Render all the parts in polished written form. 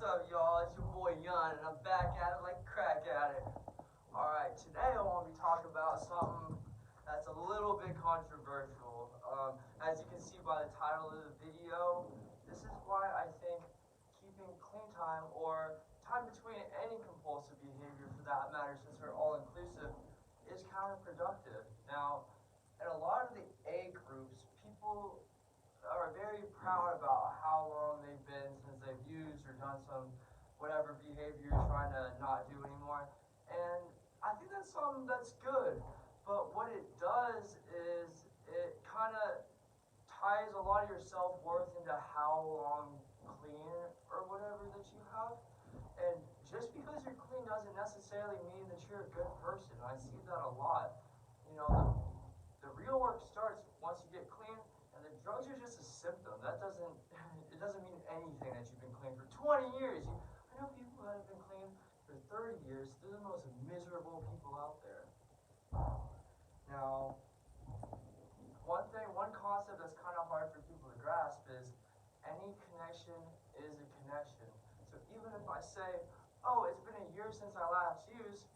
What's up, y'all? It's your boy Yon, and I'm back at it like crack at it. Alright, today I want to be talking about something that's a little bit controversial. As you can see by the title of the video, this is why I think keeping clean time, or time between any compulsive behavior for that matter, since they're all inclusive, is counterproductive. Now, in a lot of the A groups, people are very proud about how long they've been since they've used or done some whatever behavior you're trying to not do anymore. And I think that's something that's good. But what it does is it kind of ties a lot of your self-worth into how long clean or whatever that you have. And just because you're clean doesn't necessarily mean that you're a good person. I see that a lot. You know, the real work starts once you get clean, and the drugs are just a symptom. That doesn't it doesn't mean anything that you've been clean for 20 years. I know people that have been clean for 30 years. They're the most miserable people out there. Now, one concept that's kind of hard for people to grasp is any connection is a connection. So even if I say, oh, it's been a year since I last used,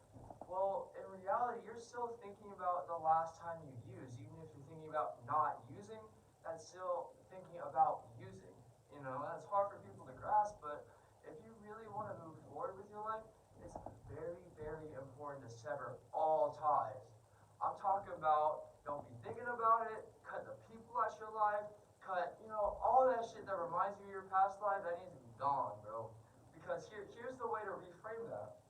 well, in reality, you're still thinking about the last time you used. Even if you're thinking about not using, that's still thinking about using. You know, that's hard for people to grasp, but if you really want to move forward with your life, it's very, very important to sever all ties. I'm talking about don't be thinking about it, cut the people out your life, cut, all that shit that reminds you of your past life, that needs to be gone, bro. Because here's the way to reframe that,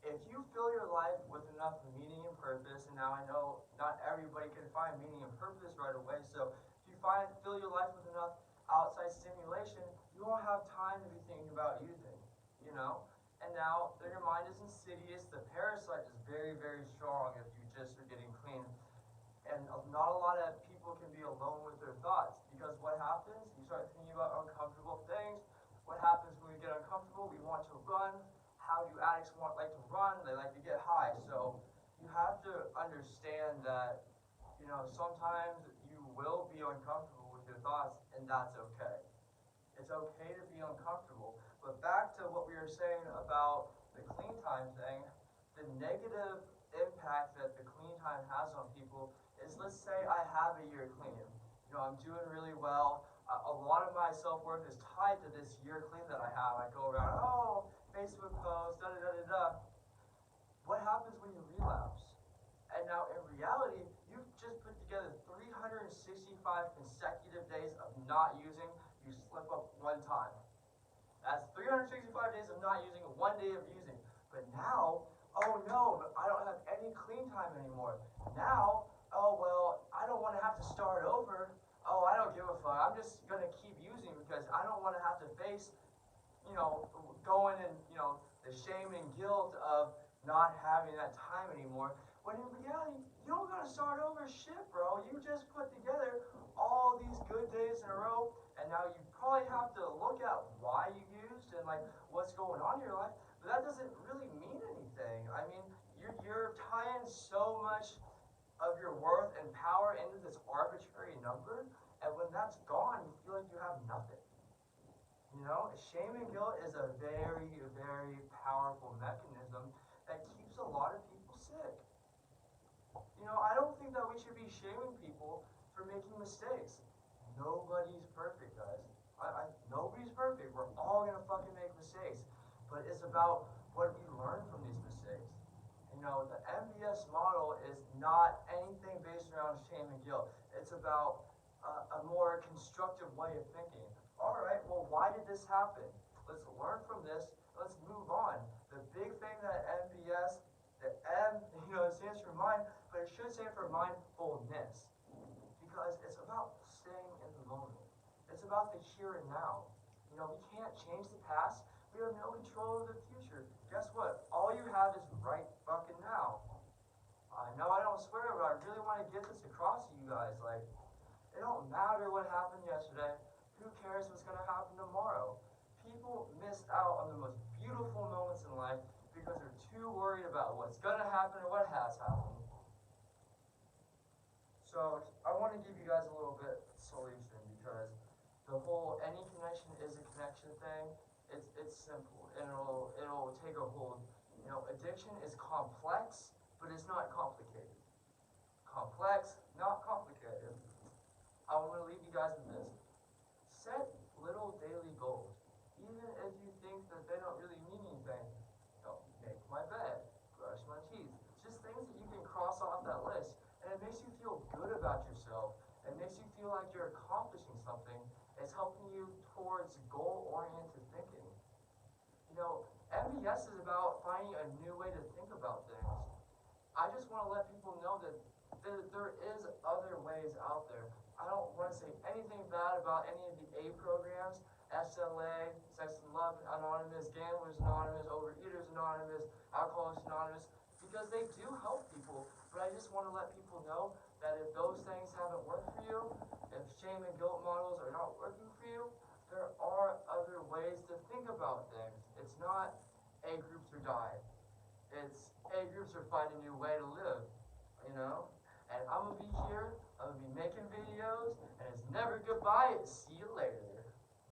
If you fill your life with enough meaning and purpose, and now I know not everybody can find meaning and purpose right away, so if you fill your life with enough outside stimulation, you won't have time to be thinking about using. And now your mind is insidious, the parasite is very, very strong if you just are getting clean. And not a lot of people can be alone with their thoughts, because what happens? You start thinking about uncomfortable things. What happens when we get uncomfortable? We want to run. How do addicts like to run? They like to get high. So you have to understand that, sometimes you will be uncomfortable with your thoughts, and that's okay. It's okay to be uncomfortable. But back to what we were saying about the clean time thing, the negative impact that the clean time has on people is, let's say I have a year clean. I'm doing really well. A lot of my self-worth is tied to this year clean that I have. I go around, Facebook post, da-da-da-da-da. What happens when you relapse? And now in reality, you've just put together 365 consecutive days of not using. You slip up one time. That's 365 days of not using, 1 day of using. But now, oh no, but I don't have any clean time anymore. Now, oh well, I don't want to have to start over. Oh, I don't give a fuck. I'm just going to keep using because I don't want to have to face, going and, the shame and guilt of not having that time anymore. When in reality, you don't got to start over shit, bro. You just put together all these good days in a row, and now you probably have to look at why you used and what's going on in your life, but that doesn't really mean anything. I mean, you're tying so much of your worth and power into this arbitrary number, and when that's gone, you feel like you have nothing. Shame and guilt is a very, very powerful mechanism that keeps a lot of people sick. I don't think that we should be shaming people for making mistakes. Nobody's perfect, guys. Nobody's perfect. We're all gonna fucking make mistakes. But it's about what we learn from these mistakes. The MBS model is not anything based around shame and guilt. It's about a more constructive way of thinking. Alright, well, why did this happen? Let's learn from this. Let's move on. The big thing that MBS, the M, it stands for mind, but it should stand for mindfulness. Because it's about staying in the moment. It's about the here and now. We can't change the past. We have no control over the future. Guess what? All you have is right fucking now. I know I don't swear, but I really want to get this across to you guys. It don't matter what happened yesterday. Who cares what's going to happen tomorrow? People missed out on the most beautiful moments in life because they're too worried about what's going to happen or what has happened. So I want to give you guys a little bit of solution, because the whole any connection is a connection thing, it's simple and it'll take a hold. You know, addiction is complex, but it's not complicated. Complex, not complicated. I want to leave you guys with this. Set little daily goals. Even if you think that they don't really mean anything. You know, make my bed, brush my teeth. Just things that you can cross off that list. And it makes you feel good about yourself. It makes you feel like you're accomplishing something. It's helping you towards goal-oriented thinking. You know, MBS is about finding a new way to think about things. I just want to let people know that there is other ways out there. I don't want to say anything bad about any of the A programs, SLA, Sex and Love Anonymous, Gamblers Anonymous, Overeaters Anonymous, Alcoholics Anonymous, because they do help people. But I just want to let people know that if those things haven't worked for you, if shame and guilt models are not working for you, there are other ways to think about things. It's not A groups or die. It's A groups or find a new way to live, you know? And I'm going to be here, I'm going to be making videos, and it's never goodbye, it's see you later.